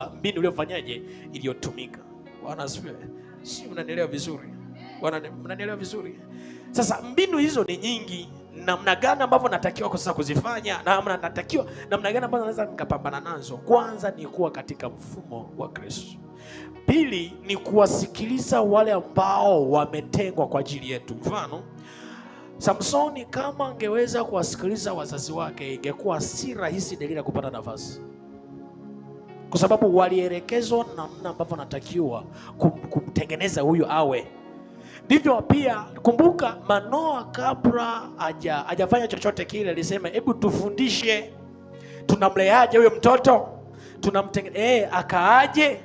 mbinu iliyofanyaje iliyotumika. Bwana asifiwe. Si mnanielewa vizuri? Bwana, mnanielewa vizuri? Sasa mbinu hizo ni nyingi, namna gani ambavyo natakiwa sasa kuzifanya, namna gani ambavyo naweza nikapambana nazo. Kwanza ni kuwa katika mfumo wa Kristo. Pili ni kuwasikiliza wale ambao wametengwa kwa ajili yetu. Mfano, Samsoni kama angeweza kuwasikiliza wazazi wake, ingekuwa si rahisi Delila kupata nafasi, kwa sababu walielekezwa namna ambavyo natakiwa kumtengeneza huyu awe. Ndivyo pia kumbuka, Manoa kabla hajafanya chochote kile alisema, hebu tufundishe tunamleaje huyo mtoto, tunamtengeneza akaaje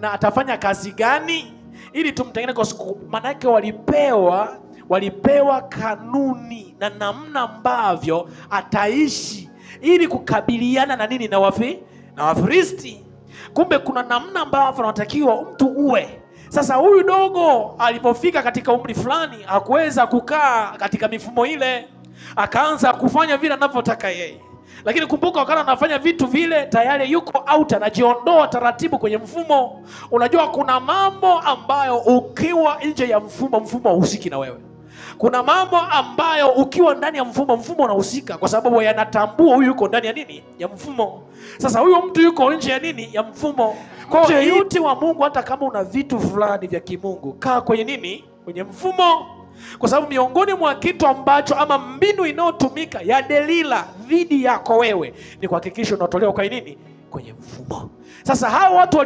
na atafanya kazi gani ili tumtengeneze. Kwa siku manake walipewa kanuni na namna ambavyo ataishi ili kukabiliana na nini, na Wafilisti. Kumbe kuna namna ambavyo anatakiwa mtu uwe. Sasa huyu dogo alipofika katika umri fulani hakuweza kukaa katika mifumo ile, akaanza kufanya vile anavyotaka yeye. Lakini kumbuka, wakati anafanya vitu vile tayari yuko out, anajiondoa taratibu kwenye mfumo. Unajua kuna mambo ambayo ukiwa nje ya mfumo hahusiki na wewe. Kuna mambo ambayo ukiwa ndani ya mfumo unahusika, kwa sababu yanatambua huyu yuko ndani ya nini, ya mfumo. Sasa huyo mtu yuko nje ya nini, ya mfumo. Kwa hiyo yote wa Mungu, hata kama una vitu fulani vya kimungu, kaa kwenye nini, kwenye mfumo. Kwa sababu miongoni mwa kitu ambacho ama mbinu inayotumika ya Delila dhidi yako wewe ni kuhakikisha unatolewa kwa nini, kwenye mfumo. Sasa hao watu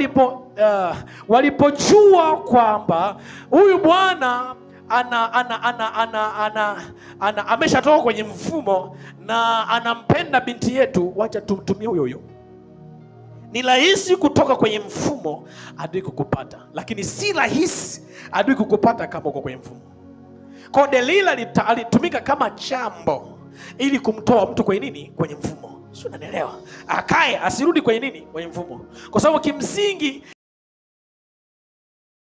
walipojua kwamba huyu bwana ameshatoka kwenye mfumo na anampenda binti yetu, wacha tumtumie huyo. Ni rahisi kutoka kwenye mfumo adui kukupata, lakini si rahisi adui kukupata kama uko kwenye mfumo. Kwa Delila alitumika kama chambo ili kumtoa mtu kwenye nini, kwenye mfumo. Sio, unanielewa? Akae asirudi kwenye nini, kwenye mfumo, kwa sababu kimsingi